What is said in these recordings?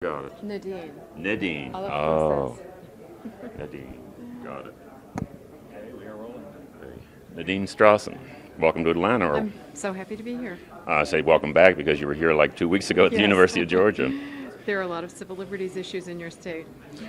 Got it. Nadine. Nadine. All of Oh, princess. Nadine. Got it. Okay, we are rolling. Okay. Nadine Strossen, welcome to Atlanta. Or I'm so happy to be here. I say welcome back because you were here like 2 weeks ago at the Yes. University of Georgia. There are a lot of civil liberties issues in your state.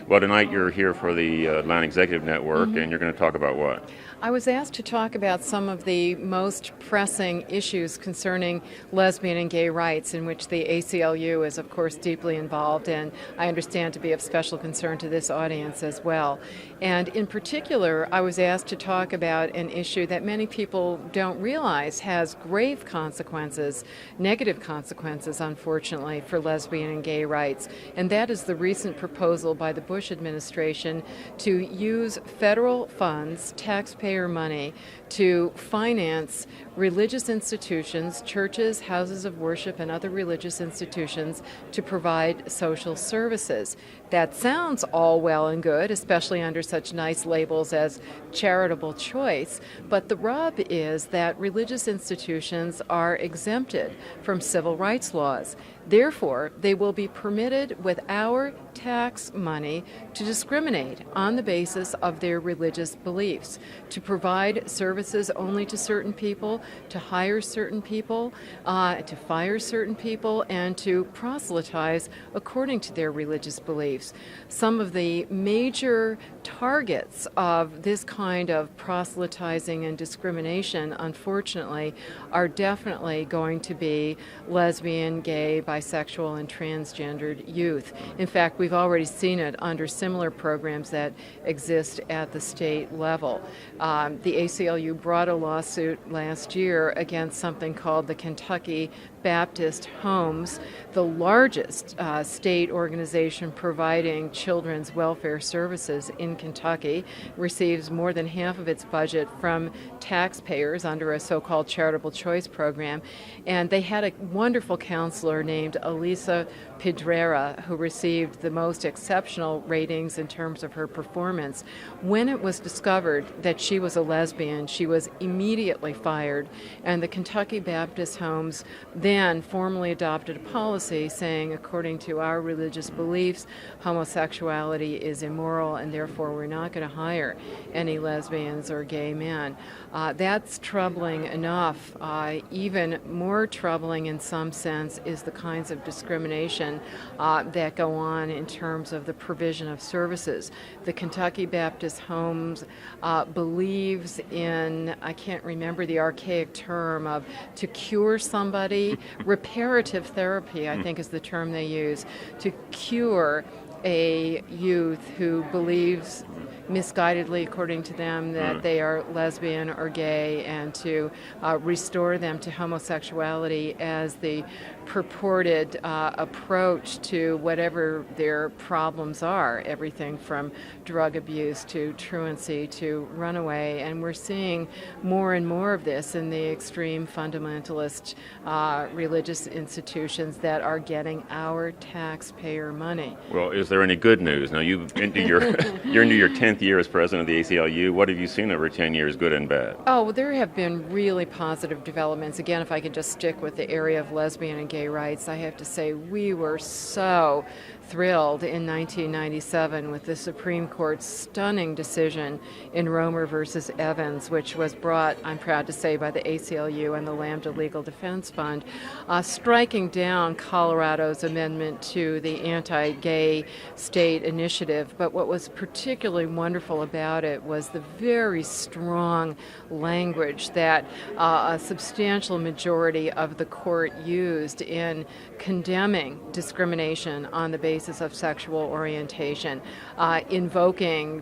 Well, tonight you're here for the Atlanta Executive Network, and you're going to talk about what? I was asked to talk about some of the most pressing issues concerning lesbian and gay rights, in which the ACLU is, of course, deeply involved, and I understand to be of special concern to this audience as well. And in particular, I was asked to talk about an issue that many people don't realize has grave consequences, negative consequences, unfortunately, for lesbian and gay rights, and that is the recent proposal by the Bush administration to use federal funds, taxpayer money, to finance religious institutions, churches, houses of worship, and other religious institutions to provide social services. That sounds all well and good, especially under such nice labels as charitable choice, but the rub is that religious institutions are exempted from civil rights laws. Therefore, they will be permitted with our tax money to discriminate on the basis of their religious beliefs, to provide services only to certain people, to hire certain people, to fire certain people, and to proselytize according to their religious beliefs. Some of the major targets of this kind of proselytizing and discrimination, unfortunately, are definitely going to be lesbian, gay, bisexual, and transgendered youth. In fact, we've already seen it under similar programs that exist at the state level. The ACLU brought a lawsuit last year against something called the Kentucky Baptist Homes, the largest state organization providing children's welfare services in Kentucky, receives more than half of its budget from taxpayers under a so-called charitable choice program. And they had a wonderful counselor named Elisa Pedrera, who received the most exceptional ratings in terms of her performance. When it was discovered that she was a lesbian, she was immediately fired, and the Kentucky Baptist Homes then formally adopted a policy saying, according to our religious beliefs, homosexuality is immoral, and therefore we're not going to hire any lesbians or gay men. That's troubling enough. Even more troubling in some sense is the kinds of discrimination that go on in terms of the provision of services. The Kentucky Baptist Homes believes in, I can't remember the archaic term of, to cure somebody, reparative therapy, I think is the term they use, to cure a youth who believes misguidedly, according to them, that they are lesbian or gay, and to restore them to homosexuality as the purported approach to whatever their problems are, everything from drug abuse to truancy to runaway. And we're seeing more and more of this in the extreme fundamentalist religious institutions that are getting our taxpayer money. Well, is there any good news? Now, you're into your 10th year as president of the ACLU. What have you seen over 10 years, good and bad? Oh, well, there have been really positive developments. Again, if I could just stick with the area of lesbian and gay rights, I have to say we were so thrilled in 1997 with the Supreme Court's stunning decision in Romer versus Evans, which was brought, I'm proud to say, by the ACLU and the Lambda Legal Defense Fund, striking down Colorado's amendment to the anti-gay state initiative. But what was particularly wonderful about it was the very strong language that a substantial majority of the court used in condemning discrimination on the basis of sexual orientation, invoking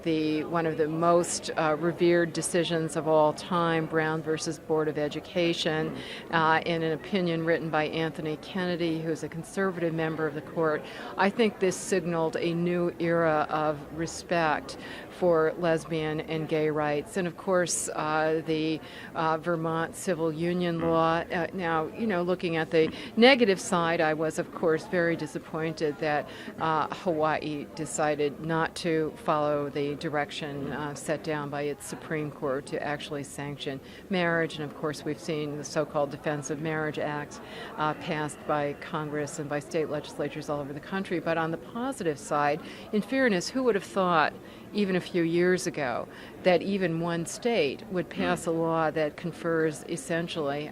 one of the most revered decisions of all time, Brown versus Board of Education, in an opinion written by Anthony Kennedy, who's a conservative member of the court. I think this signaled signaled a new era of respect for lesbian and gay rights. And of course, the Vermont civil union law. Now, looking at the negative side, I was, of course, very disappointed that Hawaii decided not to follow the direction set down by its Supreme Court to actually sanction marriage. And of course, we've seen the so-called Defense of Marriage Act passed by Congress and by state legislatures all over the country. But on the positive side, in fairness, who would have thought even a few years ago that even one state would pass a law that confers essentially,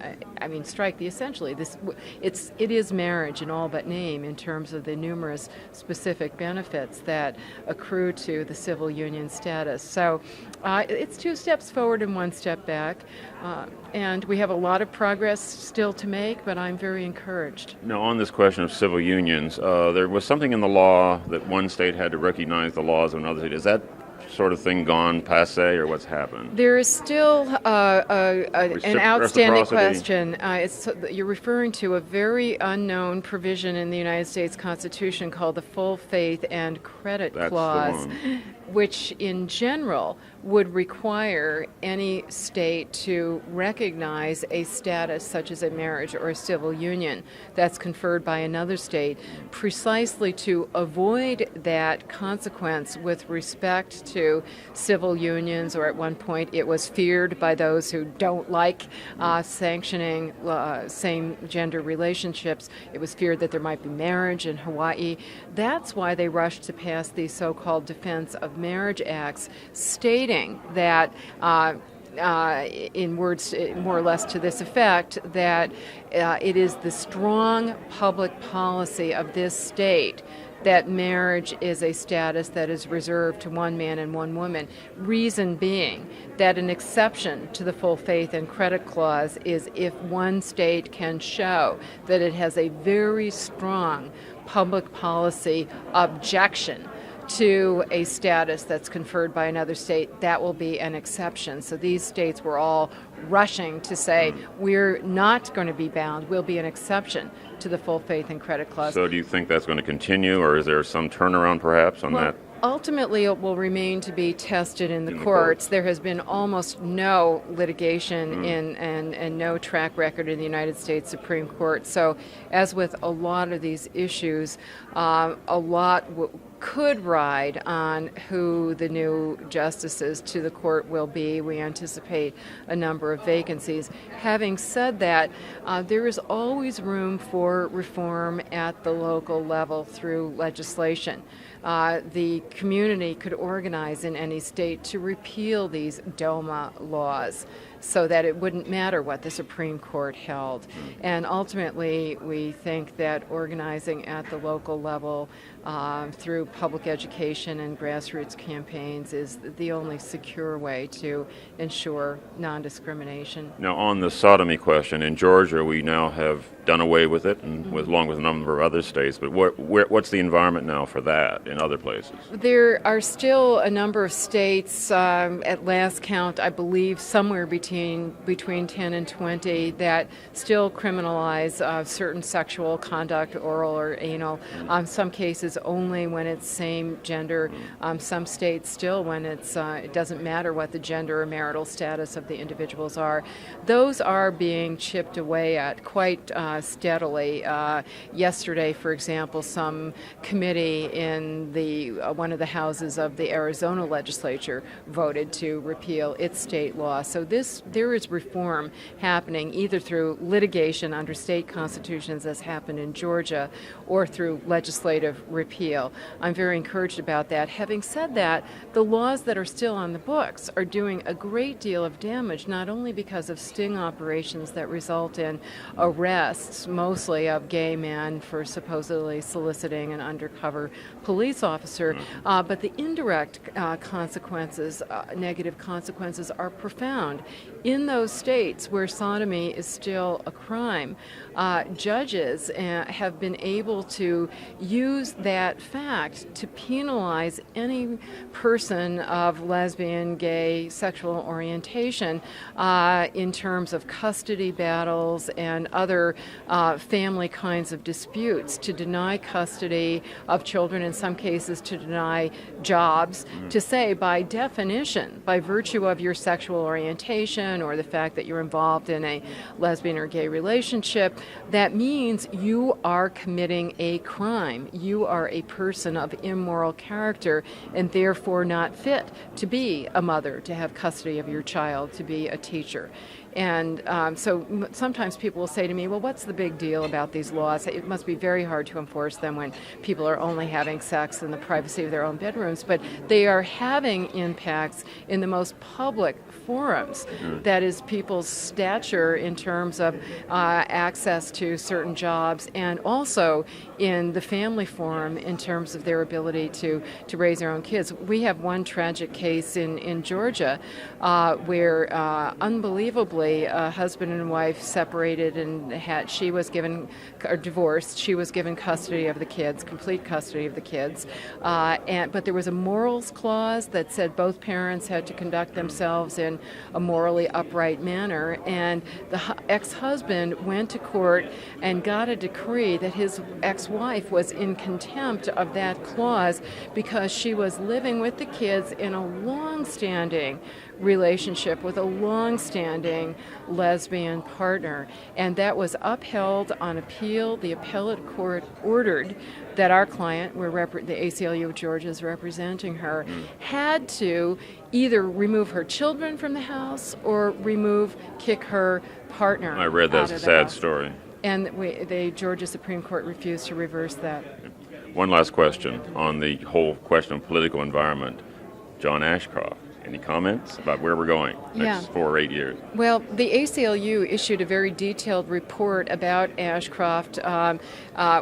strike the essentially, it is marriage in all but name in terms of the numerous specific benefits that accrue to the civil union status. So it's 2 steps forward and 1 step back, and we have a lot of progress still to make, but I'm very encouraged. Now, on this question of civil unions, there was something in the law that one state had to recognize the laws of another state. Is that sort of thing gone passé, or what's happened? There is still an outstanding question. You're referring to a very unknown provision in the United States Constitution called the Full Faith and Credit Clause, which in general would require any state to recognize a status such as a marriage or a civil union that's conferred by another state, precisely to avoid that consequence with respect to civil unions, or at one point it was feared by those who don't like sanctioning same-gender relationships. It was feared that there might be marriage in Hawaii. That's why they rushed to pass these so-called Defense of Marriage Acts, stating that in words more or less to this effect, that it is the strong public policy of this state that marriage is a status that is reserved to one man and one woman. Reason being that an exception to the Full Faith and Credit Clause is if one state can show that it has a very strong public policy objection to a status that's conferred by another state, that will be an exception. So these states were all rushing to say, we're not going to be bound, we'll be an exception to the Full Faith and Credit Clause. So do you think that's going to continue, or is there some turnaround perhaps on that? Ultimately, it will remain to be tested in the courts. There has been almost no litigation and no track record in the United States Supreme Court. So as with a lot of these issues, a lot could ride on who the new justices to the court will be. We anticipate a number of vacancies. Having said that, there is always room for reform at the local level through legislation. The community could organize in any state to repeal these DOMA laws so that it wouldn't matter what the Supreme Court held. And ultimately, we think that organizing at the local level through public education and grassroots campaigns is the only secure way to ensure non-discrimination. Now, on the sodomy question, in Georgia, we now have done away with it, and along with a number of other states. But what's the environment now for that in other places? There are still a number of states, at last count, I believe somewhere between 10 and 20, that still criminalize certain sexual conduct, oral or anal. Some cases only when it's same gender. Some states still when it doesn't matter what the gender or marital status of the individuals are. Those are being chipped away at quite steadily. Yesterday, for example, some committee in one of the houses of the Arizona legislature voted to repeal its state law. So there is reform happening either through litigation under state constitutions, as happened in Georgia, or through legislative repeal. I'm very encouraged about that. Having said that, the laws that are still on the books are doing a great deal of damage, not only because of sting operations that result in arrests, mostly of gay men for supposedly soliciting an undercover police officer, but the indirect consequences, negative consequences, are profound. in those states where sodomy is still a crime, judges have been able to use that fact to penalize any person of lesbian, gay, sexual orientation in terms of custody battles and other family kinds of disputes, to deny custody of children, in some cases to deny jobs, to say by definition, by virtue of your sexual orientation or the fact that you're involved in a lesbian or gay relationship, that means you are committing a crime. You are a person of immoral character and therefore not fit to be a mother, to have custody of your child, to be a teacher. And so sometimes people will say to me, well, what's the big deal about these laws? It must be very hard to enforce them when people are only having sex in the privacy of their own bedrooms. But they are having impacts in the most public forums. That is, people's stature in terms of access to certain jobs, and also in the family forum in terms of their ability to raise their own kids. We have one tragic case in Georgia where unbelievably a husband and wife separated, and she was given, or divorced, she was given custody of the kids, complete custody of the kids, but there was a morals clause that said both parents had to conduct themselves in a morally upright manner, and the ex-husband went to court and got a decree that his ex-wife was in contempt of that clause because she was living with the kids in a long-standing relationship with a long-standing lesbian partner, and that was upheld on appeal. The appellate court ordered that our client, the ACLU of Georgia is representing her, had to either remove her children from the house or kick her partner. I read that. It's a sad story. And the Georgia Supreme Court refused to reverse that. One last question on the whole question of political environment. John Ashcroft, any comments about where we're going next 4 or 8 years? Well, the ACLU issued a very detailed report about Ashcroft,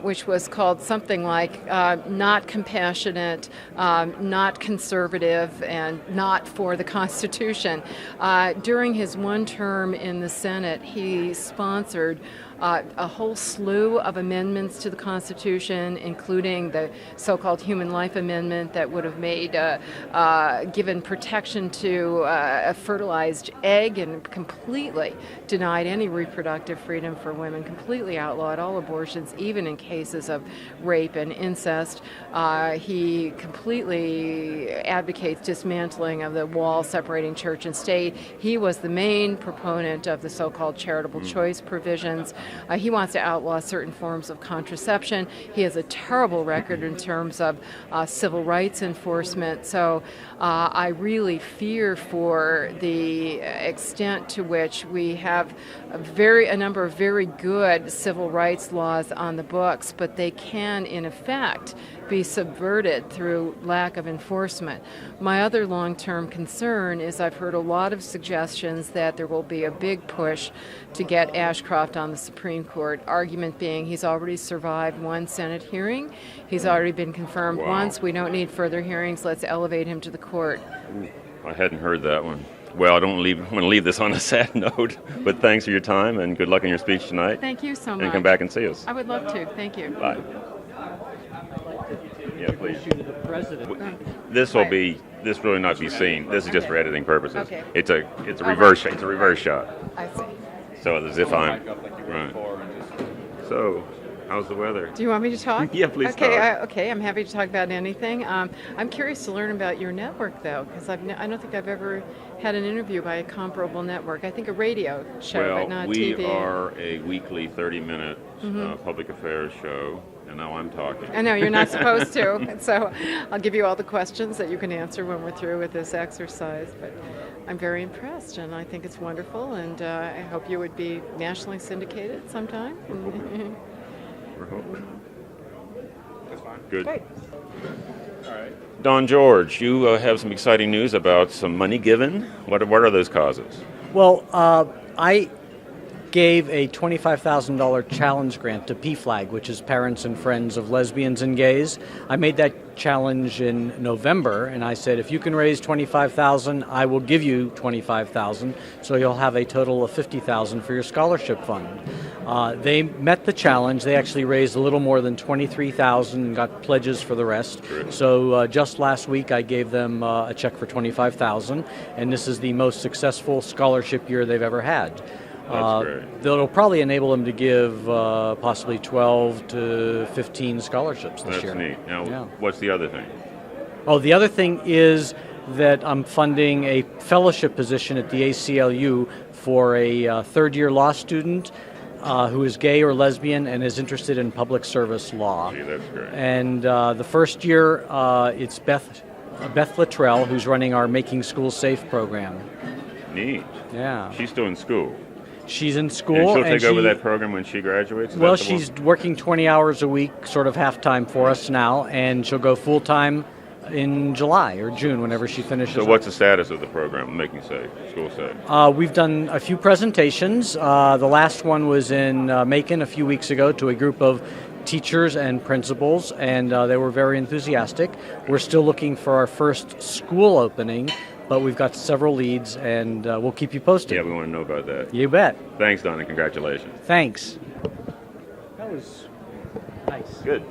which was called something like not compassionate, not conservative, and not for the Constitution. During his one term in the Senate, he sponsored a whole slew of amendments to the Constitution, including the so-called Human Life Amendment that would have made given protection to a fertilized egg and completely denied any reproductive freedom for women, completely outlawed all abortions, even in cases of rape and incest. He completely advocates dismantling of the wall separating church and state. He was the main proponent of the so-called charitable choice provisions. He wants to outlaw certain forms of contraception. He has a terrible record in terms of civil rights enforcement. So I really fear for the extent to which we have a number of very good civil rights laws on the books, but they can, in effect, be subverted through lack of enforcement. My other long-term concern is I've heard a lot of suggestions that there will be a big push to get Ashcroft on the Supreme Court, argument being he's already survived one Senate hearing, he's already been confirmed once, we don't need further hearings, let's elevate him to the court. I hadn't heard that one. Well, I don't want to leave this on a sad note, but thanks for your time and good luck in your speech tonight. Thank you so much. And come back and see us. I would love to. Thank you. Bye. Yeah, please. To the president. This will really not be seen. This is just for editing purposes. Okay. It's a reverse. It's a reverse shot. I see. So as if I'm right. So, how's the weather? Do you want me to talk? Yeah, please okay, talk. Okay, I'm happy to talk about anything. I'm curious to learn about your network, though, because I don't think I've ever had an interview by a comparable network. I think a radio show, but not we TV. are a weekly 30-minute public affairs show, and now I'm talking. I know, you're not supposed to, so I'll give you all the questions that you can answer when we're through with this exercise. But I'm very impressed, and I think it's wonderful, and I hope you would be nationally syndicated sometime. We're hoping. That's fine. Good. Great. All right. Don George, you have some exciting news about some money given. What are those causes? Well, I gave a $25,000 challenge grant to PFLAG, which is Parents and Friends of Lesbians and Gays. I made that challenge in November, and I said, if you can raise $25,000, I will give you $25,000, so you'll have a total of $50,000 for your scholarship fund. They met the challenge. They actually raised a little more than $23,000 and got pledges for the rest. So just last week, I gave them a check for $25,000, and this is the most successful scholarship year they've ever had. That's great. That'll probably enable them to give possibly 12 to 15 scholarships this year. That's neat. Now, what's the other thing? Oh, the other thing is that I'm funding a fellowship position at the ACLU for a third-year law student who is gay or lesbian and is interested in public service law. Gee, that's great. And the first year, it's Beth Luttrell, who's running our Making Schools Safe program. Neat. Yeah. She's still in school. She's in school. And she'll take over that program when she graduates? Well, she's working 20 hours a week, sort of half-time for us now, and she'll go full-time in July or June, whenever she finishes. So what's the status of the program, Making Safe, School Safe? We've done a few presentations. The last one was in Macon a few weeks ago to a group of teachers and principals, and they were very enthusiastic. We're still looking for our first school opening, but we've got several leads, and we'll keep you posted. Yeah, we want to know about that. You bet. Thanks, Don, and congratulations. Thanks. That was nice. Good.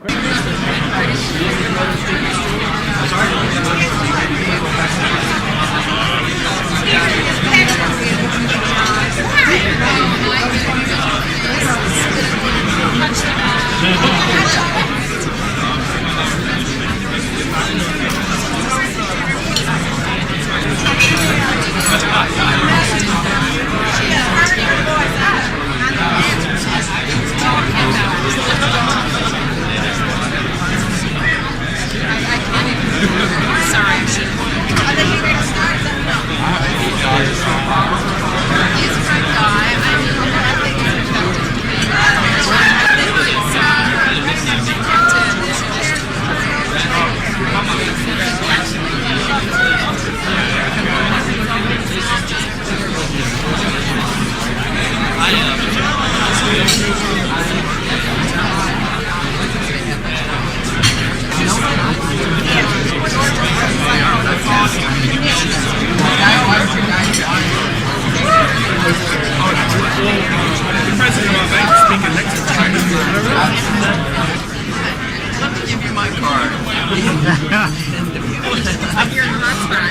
I'm your husband.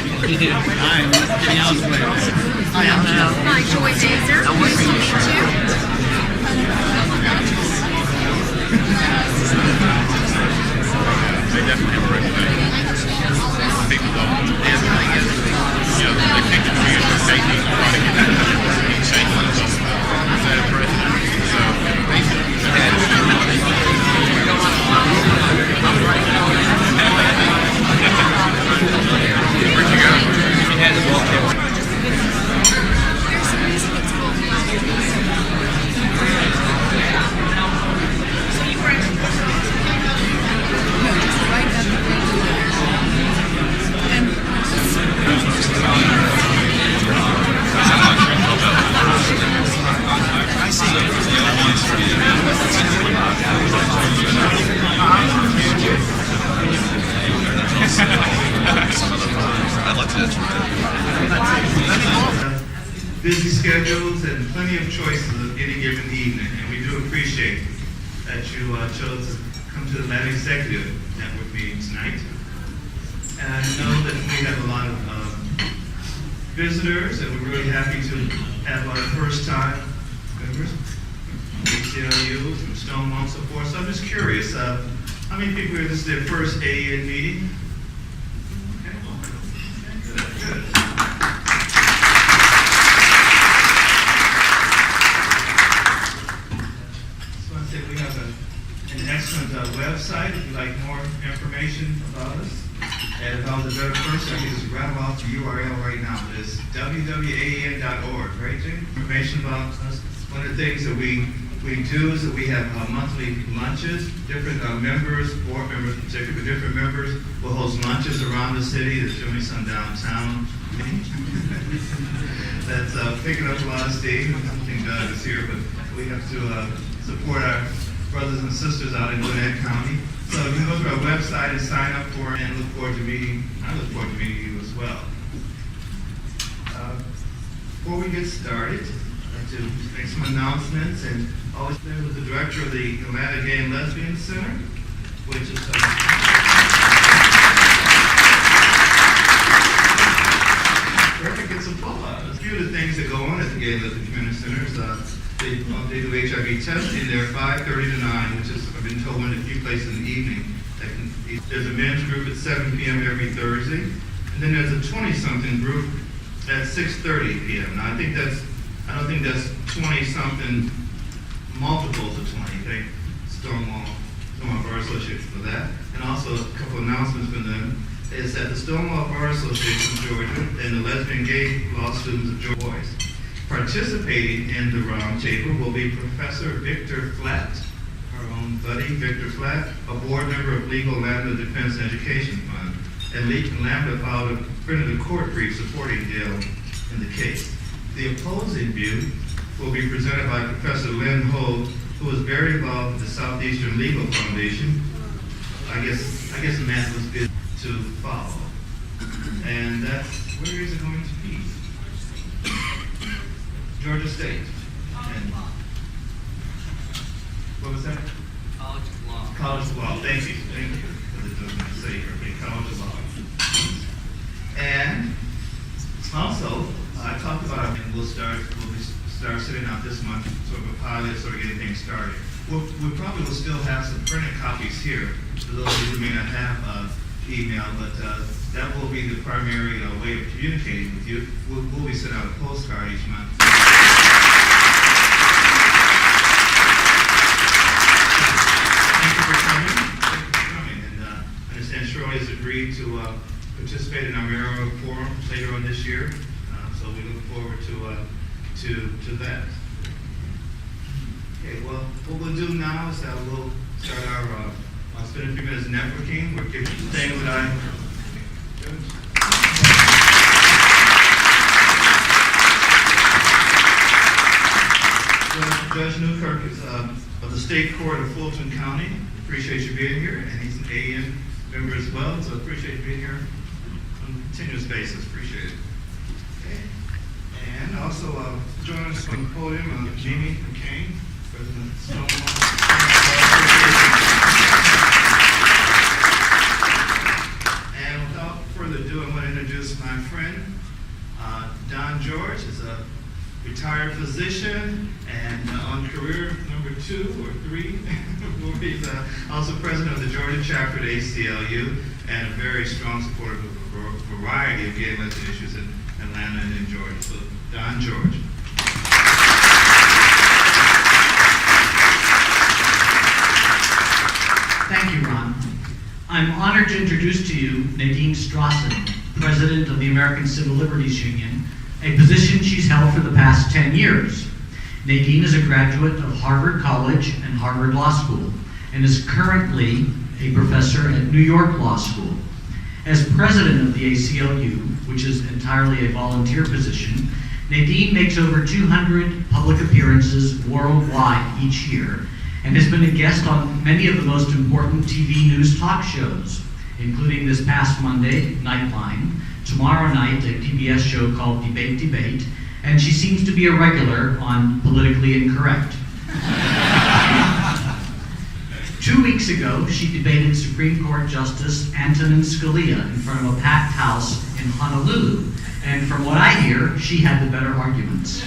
Hi, Joy Dazer. Nice to meet you. They definitely have a reputation. People don't. The other thing is, they pick the tree for safety, trying to get that safety. Is that a precedent? So, basically, where'd you go? She had to walk there. Busy schedules and plenty of choices of any given evening, and we do appreciate that you chose to come to the Atlanta Executive Network meeting tonight. And I know that we have a lot of visitors, and we're really happy to have our first-time members, ACLU, from Stonewall, and so forth. So I'm just curious, how many people here, this is their first AEN meeting? Okay, good. We have an excellent website if you'd like more information about us. And if I was a better person, I could just rattle off the URL right now. It's www.aen.org, right, Jane? Information about us. One of the things that we we do is that we have monthly lunches. Different members, board members in particular, but different members will host lunches around the city. There's generally some downtown. That's picking up a lot of steam. I don't think Doug is here, but we have to support our brothers and sisters out in Gwinnett County. So you can go to our website and sign up for it, and look forward to meeting. I look forward to meeting you as well. Before we get started, I'd like to make some announcements, and always there with the director of the Atlanta Gay and Lesbian Center, which is perfect. It's applause. A few of the things that go on at the Gay and Lesbian Community Centers. They do HIV testing there 5:30 to 9, which is, I've been told, one of the few places in the evening. There's a men's group at 7 p.m. every Thursday, and then there's a 20-something group at 6:30 p.m. Now I don't think that's 20-something multiples of 20. They Stonewall Bar Association for that, and also a couple announcements from them is that the Stonewall Bar Association of Georgia and the Lesbian Gay Law Students of Georgia Boys. Participating in the roundtable will be Professor Victor Flatt, our own buddy Victor Flatt, a board member of Legal Lambda Defense Education Fund, and Lambda filed a printed a court brief supporting Dale in the case. The opposing view will be presented by Professor Lynn Hogue, who is very involved with the Southeastern Legal Foundation. I guess Matt was good to follow. And that's, where is it going to be? Georgia State. And what was that? College of Law. College of Law. Thank you. Because it doesn't say here, but College of Law. And also, I talked about, and we'll start sitting out this month, sort of a pilot, sort of getting things started. We probably will still have some printed copies here for those of you who may not have email, but that will be the primary way of communicating with you. We'll be sending out a postcard each month. Thank you for coming. And I understand Shirley has agreed to participate in our mayoral forum later on this year, so we look forward to that. Okay, well, what we'll do now is that we'll start I'll spend a few minutes networking. We're giving things that Judge Newkirk is of the State Court of Fulton County. Appreciate you being here, and he's an AN member as well, so appreciate you being here on a continuous basis. Appreciate it. Okay. And also join us on the podium, Jeannie McCain, President Stonewall. And without further ado, I want to introduce my friend, Don George is a retired physician and on career number 2 or 3. He's also president of the Georgia chapter at ACLU and a very strong supporter of a variety of gay and lesbian issues in Atlanta and in Georgia. So, Don George. Thank you, Ron. I'm honored to introduce to you Nadine Strossen, president of the American Civil Liberties Union, a position she's held for the past 10 years. Nadine is a graduate of Harvard College and Harvard Law School and is currently a professor at New York Law School. As president of the ACLU, which is entirely a volunteer position, Nadine makes over 200 public appearances worldwide each year and has been a guest on many of the most important TV news talk shows, including this past Monday, Nightline, tomorrow night, a PBS show called Debate, and she seems to be a regular on Politically Incorrect. 2 weeks ago, she debated Supreme Court Justice Antonin Scalia in front of a packed house in Honolulu, and from what I hear, she had the better arguments.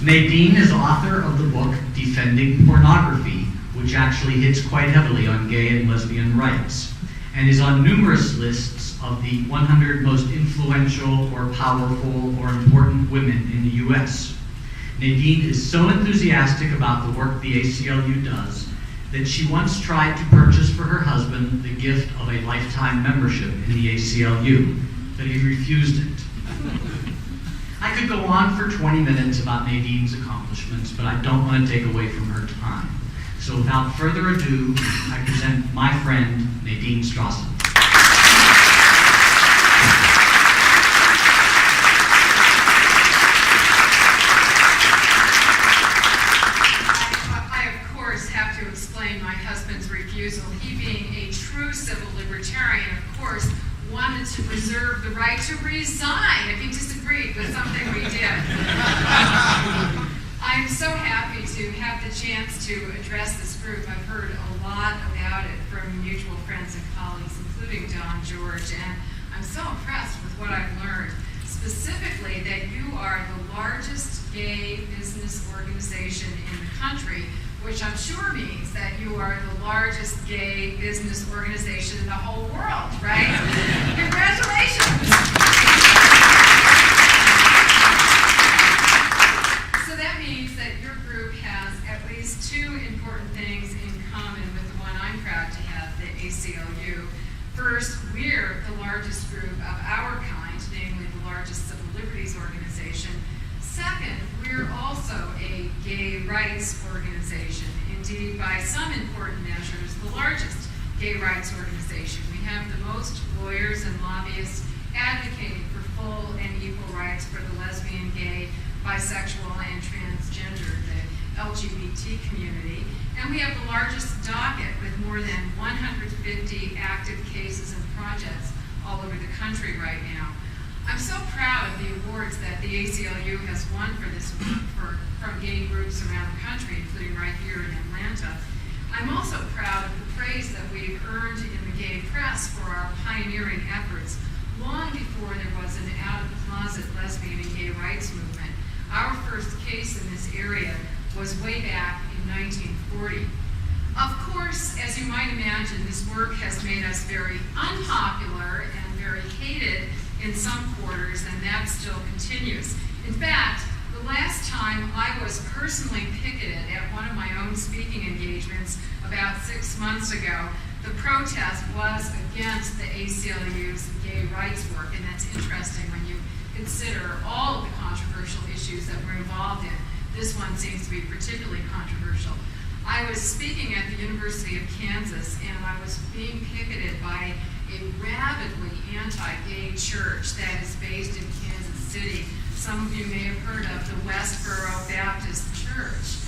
Nadine is author of the book Defending Pornography, which actually hits quite heavily on gay and lesbian rights, and is on numerous lists of the 100 most influential or powerful or important women in the U.S. Nadine is so enthusiastic about the work the ACLU does that she once tried to purchase for her husband the gift of a lifetime membership in the ACLU, but he refused it. I could go on for 20 minutes about Nadine's accomplishments, but I don't want to take away from her time. So without further ado, I present my friend, Nadine Strossen. I, of course, have to explain my husband's refusal. He, being a true civil libertarian, of course, wanted to reserve the right to resign if he disagreed with something we did. I'm so happy to have the chance to address this group. I've heard a lot about it from mutual friends and colleagues, including Don George, and I'm so impressed with what I've learned. Specifically, that you are the largest gay business organization in the country, which I'm sure means that you are the largest gay business organization in the whole world, right? Congratulations! So that means that your group has at least two important things in common with the one I'm proud to have, the ACLU. First, we're the largest group of our kind, namely the largest civil liberties organization. Second, we're also a gay rights organization. Indeed, by some important measures, the largest gay rights organization. We have the most lawyers and lobbyists advocating for full and equal rights for the lesbian, gay, bisexual, and transgender, the LGBT community. And we have the largest docket with more than 150 active cases and projects all over the country right now. I'm so proud of the awards that the ACLU has won for this work from gay groups around the country, including right here in Atlanta. I'm also proud of the praise that we've earned in the gay press for our pioneering efforts long before there was an out-of-the-closet lesbian and gay rights movement. Our first case in this area was way back in 1940. Of course, as you might imagine, this work has made us very unpopular and very hated in some quarters, and that still continues. In fact, the last time I was personally picketed at one of my own speaking engagements about 6 months ago, the protest was against the ACLU's gay rights work, and that's interesting when you consider all of the controversial issues that we're involved in. This one seems to be particularly controversial. I was speaking at the University of Kansas, and I was being picketed by a rabidly anti-gay church that is based in Kansas City. Some of you may have heard of the Westboro Baptist Church.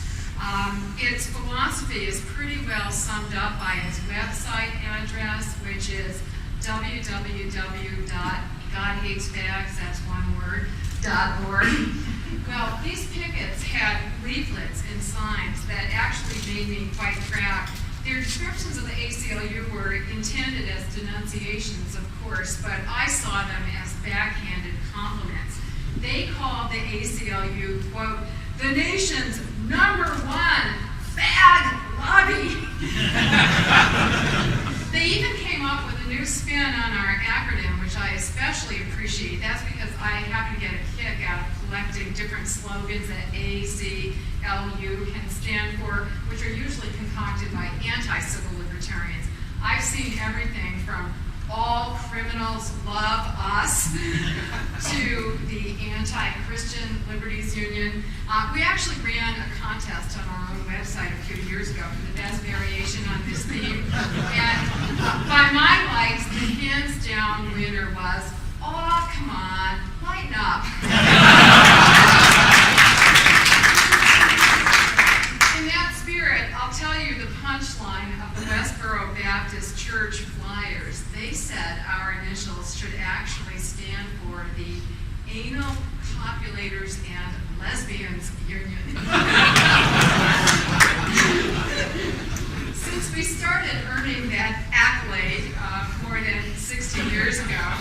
Its philosophy is pretty well summed up by its website address, which is www.godhatesfags, that's one word, .org. Well, these pickets had leaflets and signs that actually made me quite proud. Their descriptions of the ACLU were intended as denunciations, of course, but I saw them as backhanded compliments. They called the ACLU, quote, the nation's #1 fag lobby. They even came up with a new spin on our acronym, which I especially appreciate. That's because I happen to get a kick out of collecting different slogans that ACLU can stand for, which are usually concocted by anti-civil libertarians. I've seen everything from all criminals love us to the anti-Christian Liberties Union. We actually ran a contest on our own website a few years ago for the best variation on this theme. And by my lights, the hands down winner was, oh, come on, lighten up. In that spirit, I'll tell you the punchline of the Westboro Baptist Church flyers. They said our initials should actually stand for the Anal Copulators and Lesbians Union. Since we started earning that accolade more than 60 years ago,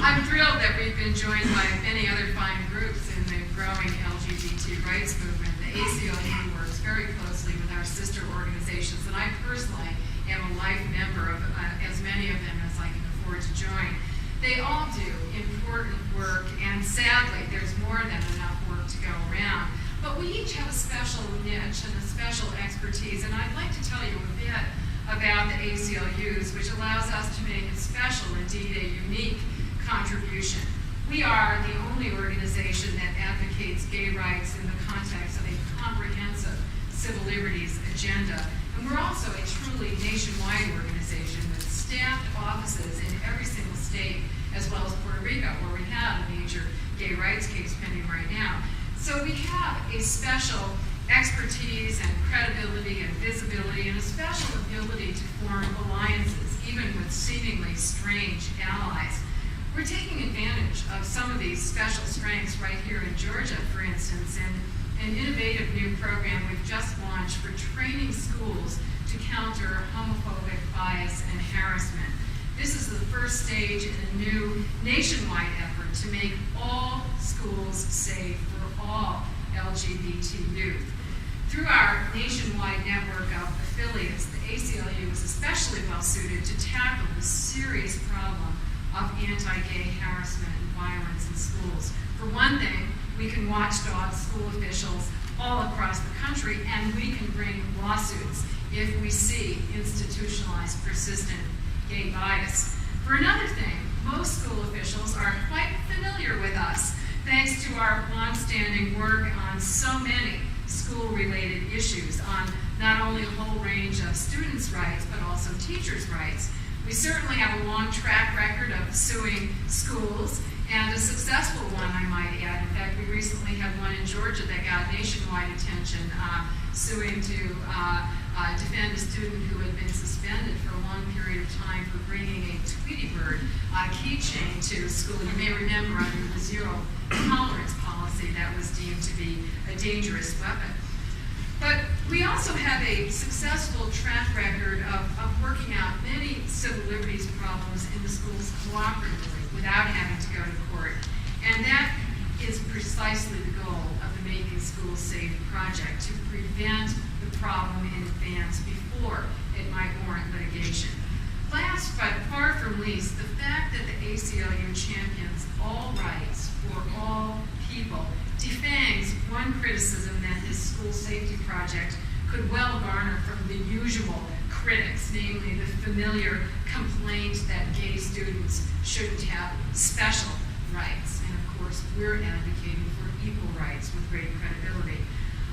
I'm thrilled that we've been joined by many other fine groups in the growing LGBT rights movement. The ACLU works very closely with our sister organizations, and I personally am a life member of as many of them as I can afford to join. They all do important work, and sadly, there's more than enough work to go around. But we each have a special niche and a special expertise, and I'd like to tell you a bit about the ACLUs, which allows us to make a special, indeed a unique contribution. We are the only organization that advocates gay rights in the context of a comprehensive civil liberties agenda. And we're also a truly nationwide organization with staffed offices in every single state, as well as Puerto Rico, where we have a major gay rights case pending right now. So we have a special expertise and credibility and visibility and a special ability to form alliances, even with seemingly strange allies. We're taking advantage of some of these special strengths right here in Georgia, for instance, in an innovative new program we've just launched for training schools to counter homophobic bias and harassment. This is the first stage in a new nationwide effort to make all schools safe for all LGBT youth. Through our nationwide network of affiliates, the ACLU is especially well suited to tackle the serious problem of anti-gay harassment and violence in schools. For one thing, we can watchdog school officials all across the country, and we can bring lawsuits if we see institutionalized, persistent gay bias. For another thing, most school officials are quite familiar with us, thanks to our longstanding work on so many school-related issues, on not only a whole range of students' rights, but also teachers' rights. We certainly have a long track record of suing schools, and a successful one, I might add. In fact, we recently had one in Georgia that got nationwide attention, suing to defend a student who had been suspended for a long period of time for bringing a Tweety Bird keychain to school. You may remember under the zero tolerance policy that was deemed to be a dangerous weapon. But we also have a successful track record of working out many civil liberties problems in the schools cooperatively without having to go to court. And that is precisely the goal of the Making Schools Safe project, to prevent the problem in advance before it might warrant litigation. Last but far from least, the fact that the ACLU champions all rights for all people defangs one criticism that this school safety project could well garner from the usual critics, namely the familiar complaint that gay students shouldn't have special rights. And of course, we're advocating for equal rights with great credibility.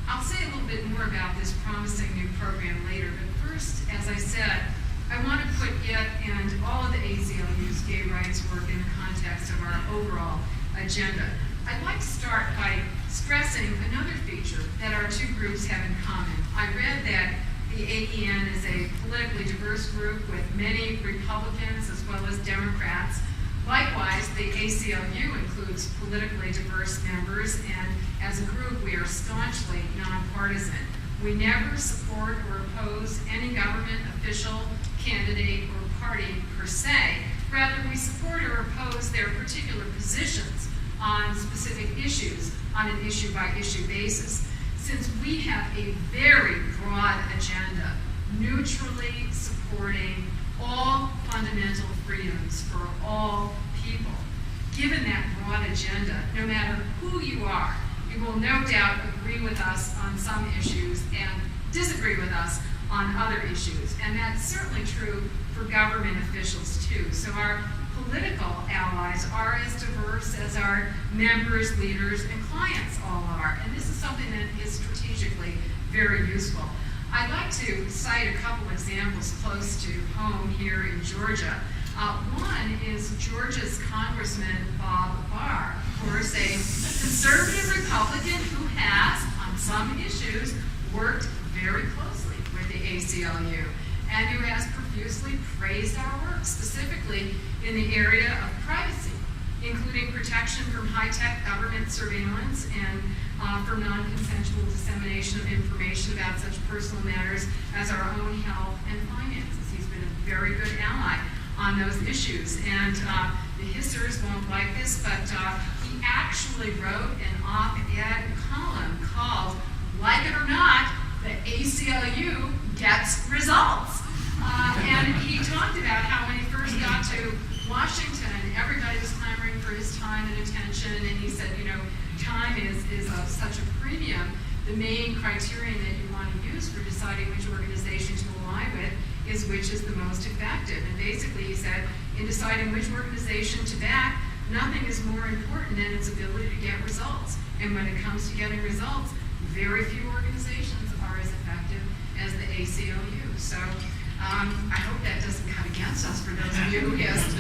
I'll say a little bit more about this promising new program later, but first, as I said, I want to put it and all of the ACLU's gay rights work in the context of our overall agenda. I'd like to start by stressing another feature that our two groups have in common. I read that the AEN is a politically diverse group with many Republicans as well as Democrats. Likewise, the ACLU includes politically diverse members, and as a group, we are staunchly nonpartisan. We never support or oppose any government official, candidate, or party per se. Rather, we support or oppose their particular positions on specific issues on an issue-by-issue basis. Since we have a very broad agenda, neutrally supporting all fundamental freedoms for all people, given that broad agenda, no matter who you are, you will no doubt agree with us on some issues and disagree with us on other issues. And that's certainly true for government officials too. So our political allies are as diverse as our members, leaders, and clients all are. And this is something that is strategically very useful. I'd like to cite a couple examples close to home here in Georgia. One is Georgia's Congressman Bob Barr, of course, a conservative Republican who has, on some issues, worked very closely with the ACLU and who has profusely praised our work, specifically in the area of privacy, including protection from high-tech government surveillance and from non-consensual dissemination of information about such personal matters as our own health and finances. He's been a very good ally on those issues. And the hissers won't like this, but he actually wrote an op-ed column called, "Like It or Not, the ACLU Gets Results." And he talked about how when he first got to Washington, everybody was clamoring for his time and attention, and he said, you know, time is of such a premium. The main criterion that you want to use for deciding which organization to align with is which is the most effective. And basically he said, in deciding which organization to back, nothing is more important than its ability to get results. And when it comes to getting results, very few organizations are as effective as the ACLU. So I hope that doesn't cut against us for those of you who asked.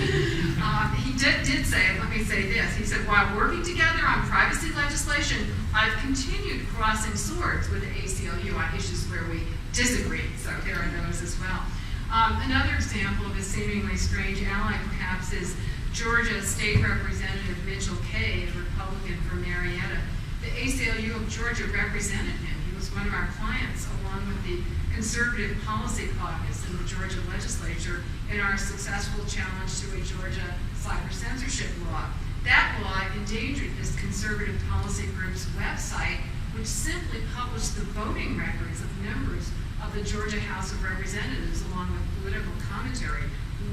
He did say, let me say this, he said, while working together on privacy legislation, I've continued crossing swords with the ACLU on issues where we disagree. So there are those as well. Another example of a seemingly strange ally perhaps is Georgia State Representative Mitchell Kaye, a Republican from Marietta. The ACLU of Georgia represented him. He was one of our clients, along with the Conservative Policy Caucus in the Georgia legislature in our successful challenge to a Georgia cyber censorship law. That law endangered this conservative policy group's website, which simply published the voting records of members of the Georgia House of Representatives along with political commentary.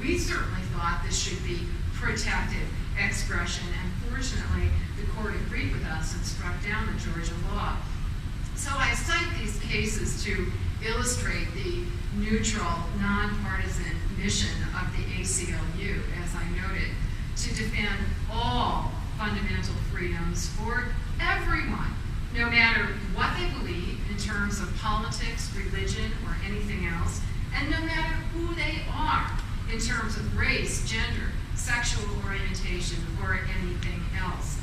We certainly thought this should be protected expression, and fortunately the court agreed with us and struck down the Georgia law. So I cite these cases to illustrate the neutral, nonpartisan mission of the ACLU, as I noted, to defend all fundamental freedoms for everyone, no matter what they believe in terms of politics, religion, or anything else, and no matter who they are in terms of race, gender, sexual orientation, or anything else.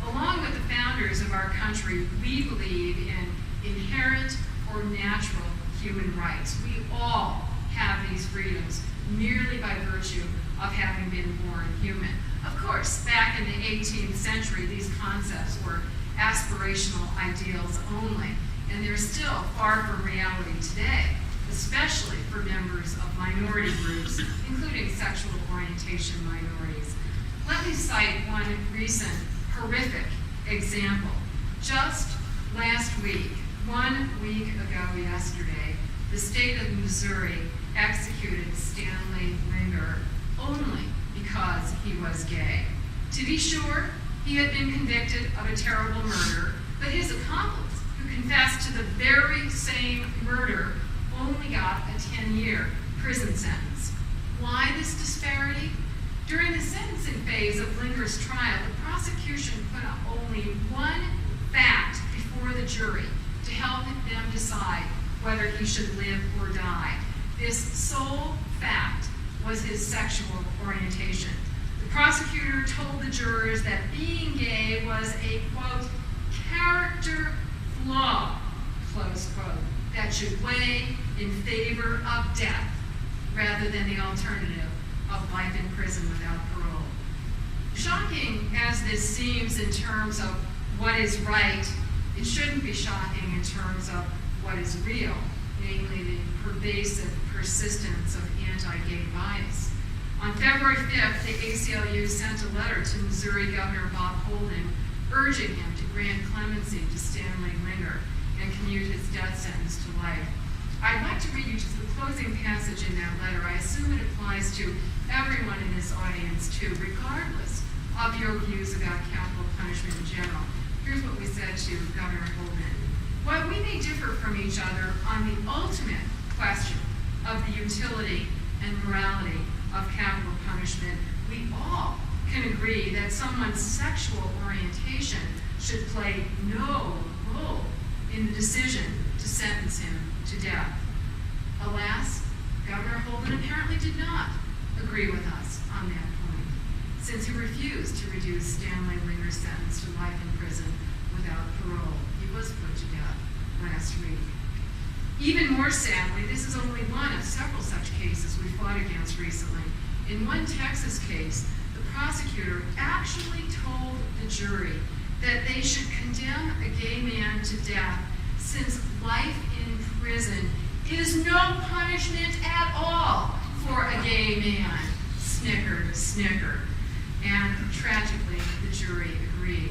Along with the founders of our country, we believe in inherent or natural human rights. We all have these freedoms merely by virtue of having been born human. Of course, back in the 18th century, these concepts were aspirational ideals only, and they're still far from reality today, especially for members of minority groups, including sexual orientation minorities. Let me cite one recent horrific example. Just last week, 1 week ago yesterday, the state of Missouri executed Stanley Linger only because he was gay. To be sure, he had been convicted of a terrible murder, but his accomplice, who confessed to the very same murder, only got a 10-year prison sentence. Why this disparity? During the sentencing phase of Linger's trial, the prosecution put up only one fact before the jury to help them decide whether he should live or die. This sole fact was his sexual orientation. The prosecutor told the jurors that being gay was a, quote, character flaw, close quote, that should weigh in favor of death rather than the alternative of life in prison without parole. Shocking as this seems in terms of what is right, it shouldn't be shocking in terms of what is real, namely the pervasive persistence of anti-gay bias. On February 5th, the ACLU sent a letter to Missouri Governor Bob Holden urging him to grant clemency to Stanley Linger and commute his death sentence to life. I'd like to read you just the closing passage in that letter. I assume it applies to everyone in this audience too, regardless of your views about capital punishment in general. Here's what we said to Governor Holden. While we may differ from each other on the ultimate question of the utility and morality of capital punishment, we all can agree that someone's sexual orientation should play no role in the decision to sentence him to death. Alas, Governor Holden apparently did not agree with us on that point, since he refused to reduce Stanley Linger's sentence to life in prison without parole. He was put to death last week. Even more sadly, this is only one of several such cases we fought against recently. In one Texas case, the prosecutor actually told the jury that they should condemn a gay man to death since life in prison is no punishment at all for a gay man. Snicker, snicker. And tragically, the jury agreed.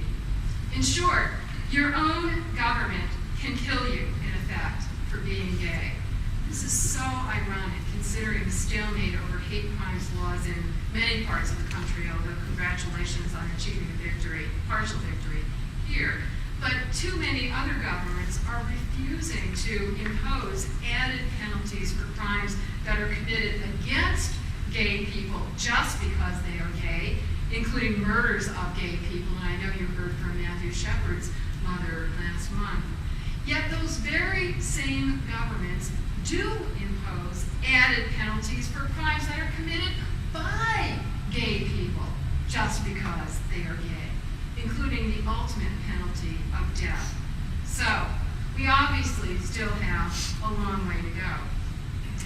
In short, your own government can kill you, in effect, for being gay. This is so ironic, considering the stalemate over hate crimes laws in many parts of the country, although congratulations on achieving a victory, partial victory here. But too many other governments are refusing to impose added penalties for crimes that are committed against gay people just because they are gay, including murders of gay people, and I know you heard from Matthew Shepard's mother last month. Yet those very same governments do impose added penalties for crimes that are committed by gay people just because they are gay, including the ultimate penalty of death. So, we obviously still have a long way to go.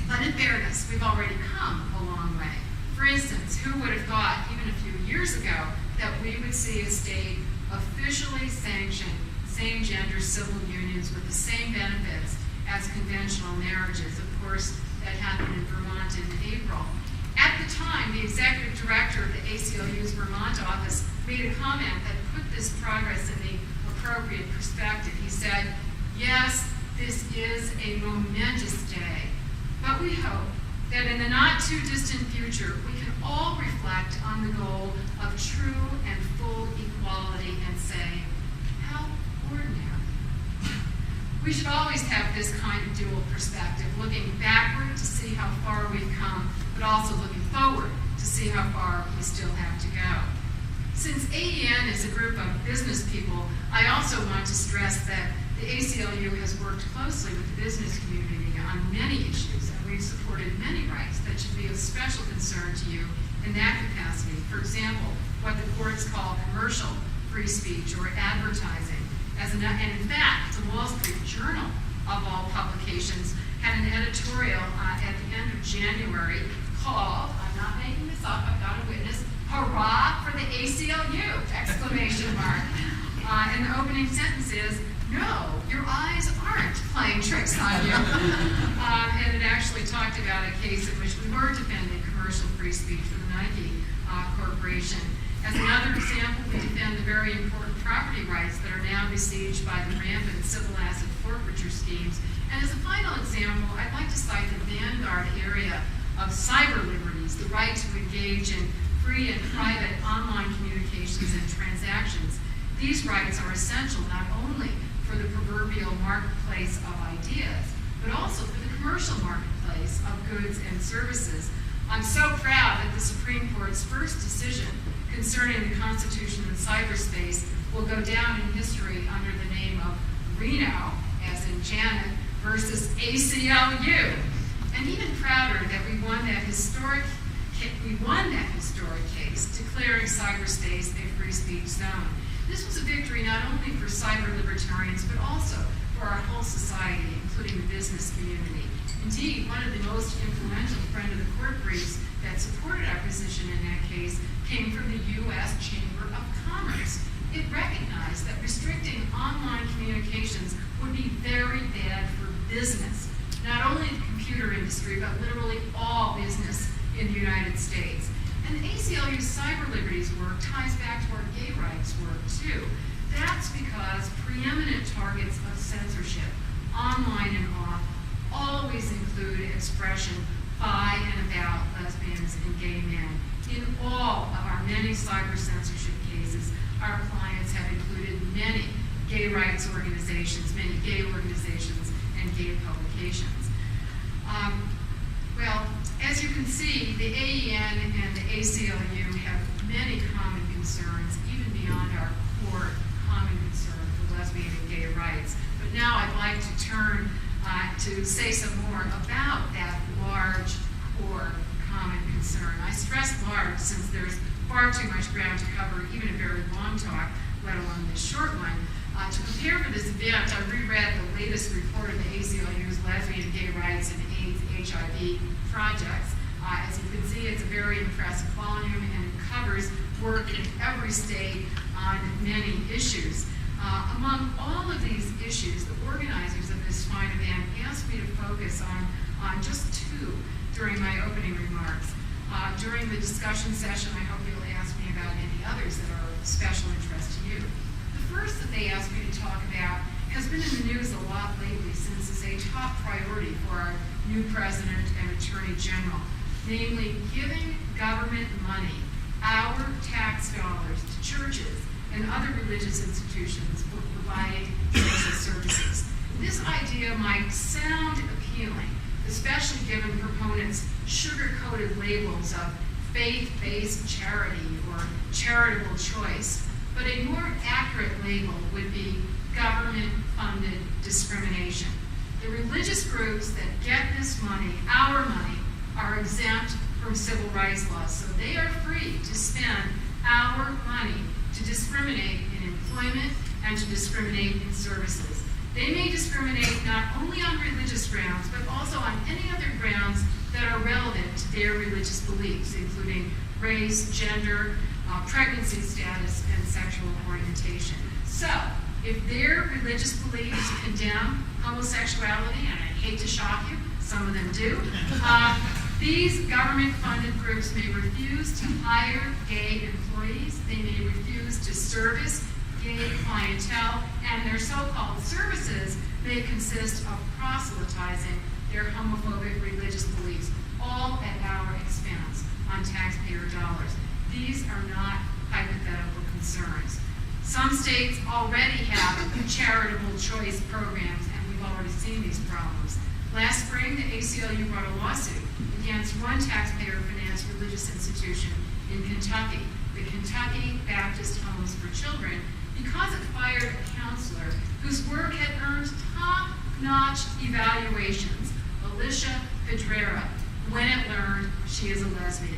But in fairness, we've already come a long way. For instance, who would have thought, even a few years ago, that we would see a state officially sanction same-gender civil unions with the same benefits as conventional marriages? Of course, that happened in Vermont in April. At the time, the executive director of the ACLU's Vermont office made a comment that put this progress in the appropriate perspective. He said, "Yes, this is a momentous day, but we hope that in the not-too-distant future, we can all reflect on the goal of true and full equality and say, how ordinary." We should always have this kind of dual perspective, looking backward to see how far we've come, but also looking forward to see how far we still have to go. Since AEN is a group of business people, I also want to stress that the ACLU has worked closely with the business community on many issues, and we've supported many rights that should be of special concern to you in that capacity. For example, what the courts call commercial free speech or advertising. And in fact, the Wall Street Journal, of all publications, had an editorial at the end of January called, I'm not making this up, I've got a witness, "Hurrah for the ACLU!" exclamation mark. And the opening sentence is, "No, your eyes aren't playing tricks on you." And it actually talked about a case in which we were defending commercial free speech for the Nike Corporation. As another example, we defend the very important property rights that are now besieged by the rampant civil asset forfeiture schemes. And as a final example, I'd like to cite the vanguard area of cyber liberties, the right to engage in free and private online communications and transactions. These rights are essential not only for the proverbial marketplace of ideas, but also for the commercial marketplace of goods and services. I'm so proud that the Supreme Court's first decision concerning the Constitution in cyberspace will go down in history under the name of Reno, as in Janet, versus ACLU. And even prouder that we won that historic case declaring cyberspace a free speech zone. This was a victory not only for cyber libertarians, but also for our whole society, including the business community. Indeed, one of the most influential friend of the court briefs that supported our position in that case came from the U.S. Chamber of Commerce. It recognized that restricting online communications would be very bad for business, not only the computer industry, but literally all business in the United States. And the ACLU's cyber liberties work ties back to our gay rights work, too. That's because preeminent targets of censorship, online and off, always include expression by and about lesbians and gay men. In all of our many cyber censorship cases, our clients have included many gay rights organizations, many gay organizations, and gay publications. Well, as you can see, the AEN and the ACLU have many common concerns, even beyond our core common concern for lesbian and gay rights. But now I'd like to turn to say some more about that large core common concern. I stress large since there's far too much ground to cover, even a very long talk, let alone this short one. To prepare for this event, I reread the latest report of the ACLU's lesbian, gay rights, and AIDS HIV projects. As you can see, it's a very impressive volume, and it covers work in every state on many issues. Among all of these issues, the organizers of this fine event asked me to focus on just two during my opening remarks. During the discussion session, I hope you'll ask me about any others that are of special interest to you. The first that they asked me to talk about has been in the news a lot lately since it's a top priority for our new president and attorney general, namely giving government money, our tax dollars, to churches and other religious institutions for providing social services. This idea might sound appealing, especially given proponents' sugar-coated labels of faith-based charity or charitable choice, but a more accurate label would be government-funded discrimination. The religious groups that get this money, our money, are exempt from civil rights laws, so they are free to spend our money to discriminate in employment and to discriminate in services. They may discriminate not only on religious grounds, but also on any other grounds that are relevant to their religious beliefs, including race, gender, pregnancy status, and sexual orientation. So, if their religious beliefs condemn homosexuality, and I hate to shock you, some of them do, these government-funded groups may refuse to hire gay employees, they may refuse to service gay clientele, and their so-called services may consist of proselytizing their homophobic religious beliefs, all at our expense on taxpayer dollars. These are not hypothetical concerns. Some states already have charitable choice programs, and we've already seen these problems. Last spring, the ACLU brought a lawsuit against one taxpayer-financed religious institution in Kentucky, the Kentucky Baptist Homes for Children, because it fired a counselor whose work had earned top-notch evaluations, Alicia Pedrera, when it learned she is a lesbian.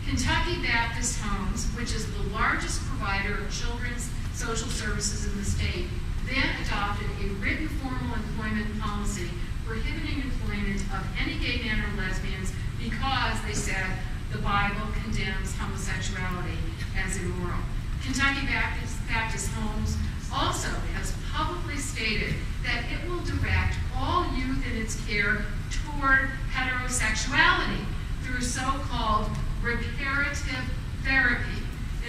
Kentucky Baptist Homes, which is the largest provider of children's social services in the state, then adopted a written formal employment policy prohibiting employment of any gay men or lesbians because, they said, the Bible condemns homosexuality as immoral. Kentucky Baptist Homes also has publicly stated that it will direct all youth in its care toward heterosexuality through so-called reparative therapy.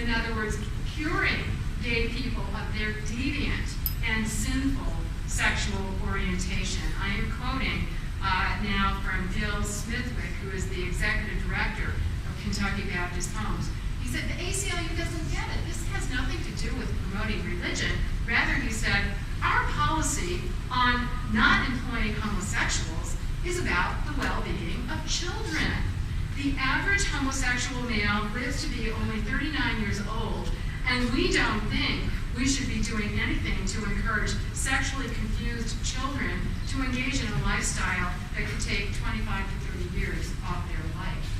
In other words, curing gay people of their deviant and sinful sexual orientation. I am quoting now from Bill Smithwick, who is the executive director of Kentucky Baptist Homes. He said, the ACLU doesn't get it. This has nothing to do with promoting religion. Rather, he said, our policy on not employing homosexuals is about the well-being of children. The average homosexual male lives to be only 39 years old, and we don't think we should be doing anything to encourage sexually confused children to engage in a lifestyle that could take 25 to 30 years off their life.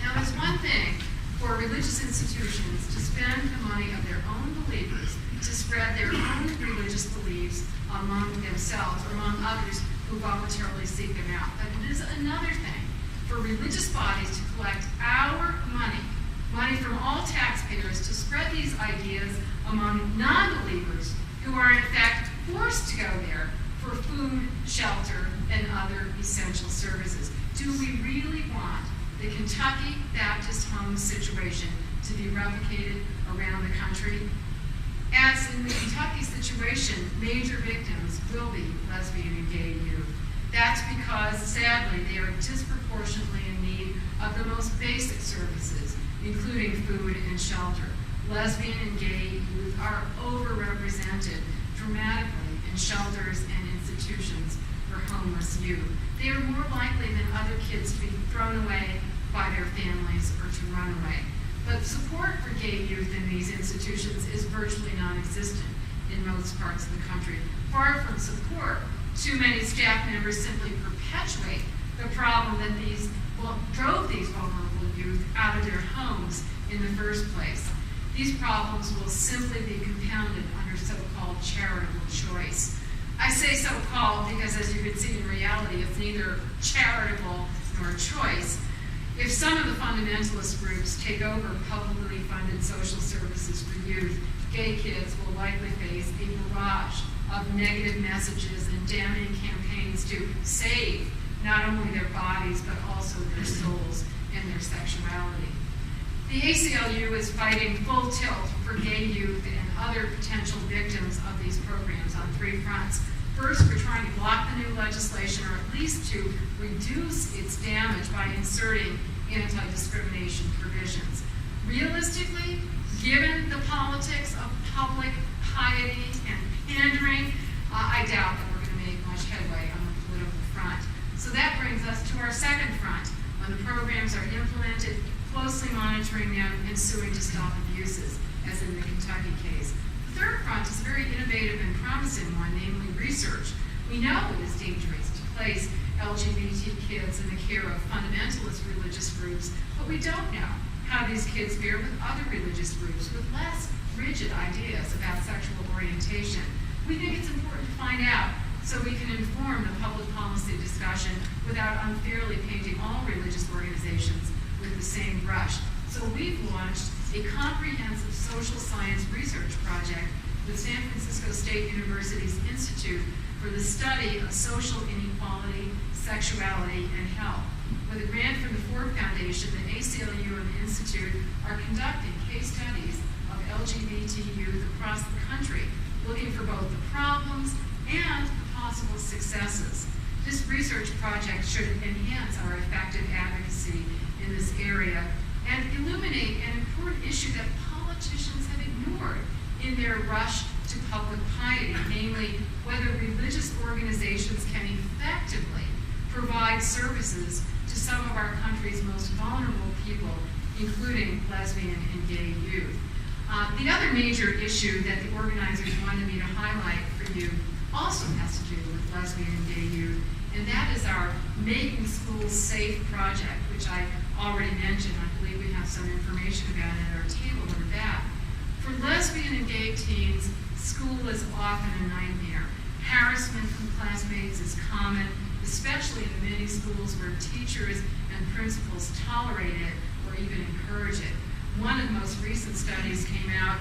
Now, there's one thing for religious institutions to spend the money of their own believers to spread their own religious beliefs among themselves or among others who voluntarily seek them out. But it is another thing for religious bodies to collect our money from all taxpayers to spread these ideas among non-believers who are in fact forced to go there for food, shelter, and other essential services. Do we really want the Kentucky Baptist Homes situation to be replicated around the country? As in the Kentucky situation, major victims will be lesbian and gay youth. That's because, sadly, they are disproportionately in need of the most basic services, including food and shelter. Lesbian and gay youth are overrepresented dramatically in shelters and institutions for homeless youth. They are more likely than other kids to be thrown away by their families or to run away. But support for gay youth in these institutions is virtually non-existent in most parts of the country. Far from support, too many staff members simply perpetuate the problem that drove these vulnerable youth out of their homes in the first place. These problems will simply be compounded under so-called charitable choice. I say so-called because, as you can see in reality, it's neither charitable nor choice. If some of the fundamentalist groups take over publicly funded social services for youth, gay kids will likely face a barrage of negative messages and damning campaigns to save not only their bodies but also their souls and their sexuality. The ACLU is fighting full tilt for gay youth and other potential victims of these programs on three fronts. First, we're trying to block the new legislation, or at least to reduce its damage by inserting anti-discrimination provisions. Realistically, given the politics of public piety and pandering, I doubt that we're going to make much headway on the political front. So that brings us to our second front, When the programs are implemented, closely monitoring them and suing to stop abuses, as in the Kentucky case. The third front is a very innovative and promising one, namely research. We know it is dangerous to place LGBT kids in the care of fundamentalist religious groups, but we don't know how these kids fare with other religious groups with less rigid ideas about sexual orientation. We think it's important to find out so we can inform the public policy discussion without unfairly painting all religious organizations with the same brush. So we've launched a comprehensive social science research project with San Francisco State University's Institute for the Study of Social Inequality, Sexuality, and Health. With a grant from the Ford Foundation, the ACLU and the Institute are conducting case studies of LGBT youth across the country, looking for both the problems and the possible successes. This research project should enhance our effective advocacy in this area and illuminate an important issue that politicians have ignored in their rush to public piety, namely whether religious organizations can effectively provide services to some of our country's most vulnerable people, including lesbian and gay youth. The other major issue that the organizers wanted me to highlight for you also has to do with lesbian and gay youth, and that is our Making Schools Safe project, which I already mentioned. I believe we have some information about it at our table in the back. For lesbian and gay teens, school is often a nightmare. Harassment from classmates is common, especially in many schools where teachers and principals tolerate it or even encourage it. One of the most recent studies came out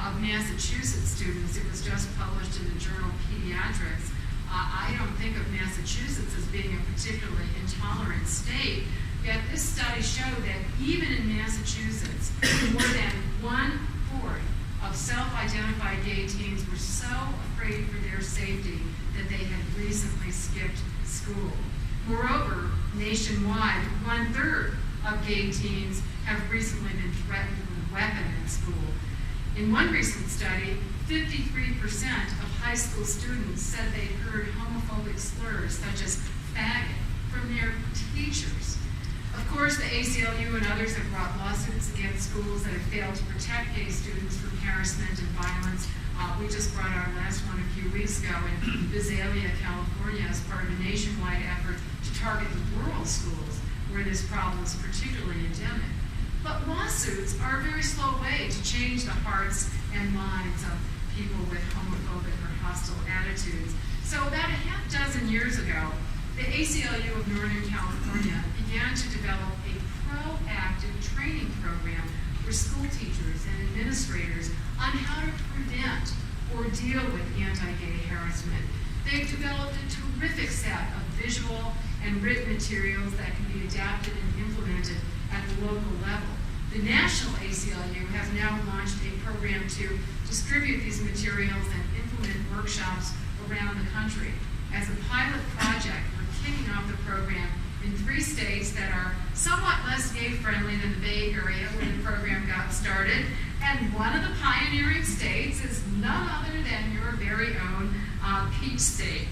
of Massachusetts students. It was just published in the journal Pediatrics. I don't think of Massachusetts as being a particularly intolerant state, yet this study showed that even in Massachusetts, more than 1/4 of self-identified gay teens were so afraid for their safety that they had recently skipped school. Moreover, nationwide, 1/3 of gay teens have recently been threatened with a weapon at school. In one recent study, 53% of high school students said they'd heard homophobic slurs such as faggot from their teachers. Of course, the ACLU and others have brought lawsuits against schools that have failed to protect gay students from harassment and violence. We just brought our last one a few weeks ago in Visalia, California, as part of a nationwide effort to target the rural schools where this problem is particularly endemic. But lawsuits are a very slow way to change the hearts and minds of people with homophobic or hostile attitudes. So about a half dozen years ago, the ACLU of Northern California began to develop a proactive training program for school teachers and administrators on how to prevent or deal with anti-gay harassment. They've developed a terrific set of visual and written materials that can be adapted and implemented at the local level. The National ACLU has now launched a program to distribute these materials and implement workshops around the country. As a pilot project, we're kicking off the program in 3 states that are somewhat less gay-friendly than the Bay Area when the program got started. And one of the pioneering states is none other than your very own Peach State.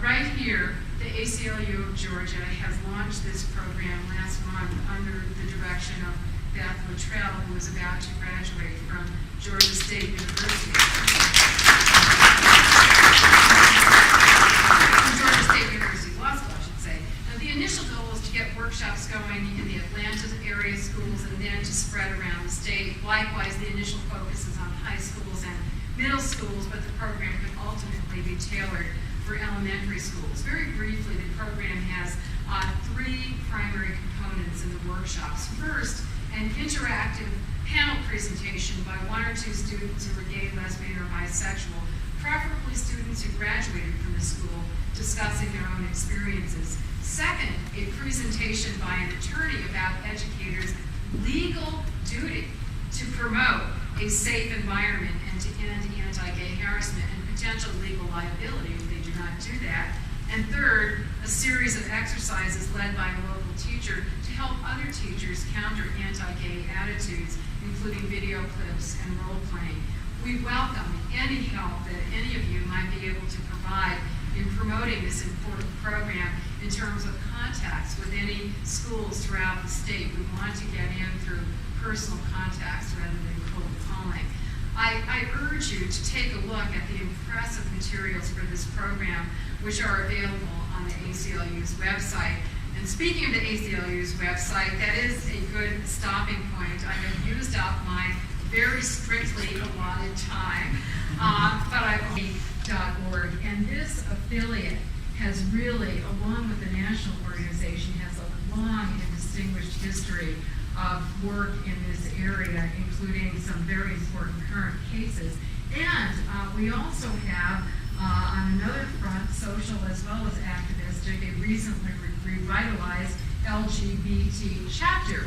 Right here, the ACLU of Georgia has launched this program last month under the direction of Beth Luttrell, who is about to graduate from Georgia State University. Georgia State University Law School, I should say. Now, the initial goal is to get workshops going in the Atlanta area schools and then to spread around the state. Likewise, the initial focus is on high schools and middle schools, but the program could ultimately be tailored for elementary schools. Very briefly, the program has 3 primary components in the workshops. First, an interactive panel presentation by 1 or 2 students who are gay, lesbian, or bisexual, preferably students who graduated from the school, discussing their own experiences. Second, a presentation by an attorney about educators' legal duty to promote a safe environment and to end anti-gay harassment and potential legal liability if they do not do that. And third, a series of exercises led by a local teacher to help other teachers counter anti-gay attitudes, including video clips and role-playing. We welcome any help that any of you might be able to provide in promoting this important program. in terms of contacts with any schools throughout the state. We want to get in through personal contacts rather than cold calling. I urge you to take a look at the impressive materials for this program, which are available on the ACLU's website. And speaking of the ACLU's website, that is a good stopping point. I have used up my very strictly allotted time, but .org, and this affiliate has really, along with the national organization, has a long and distinguished history of work in this area, including some very important current cases. And we also have, on another front, social as well as activistic, a recently revitalized LGBT chapter.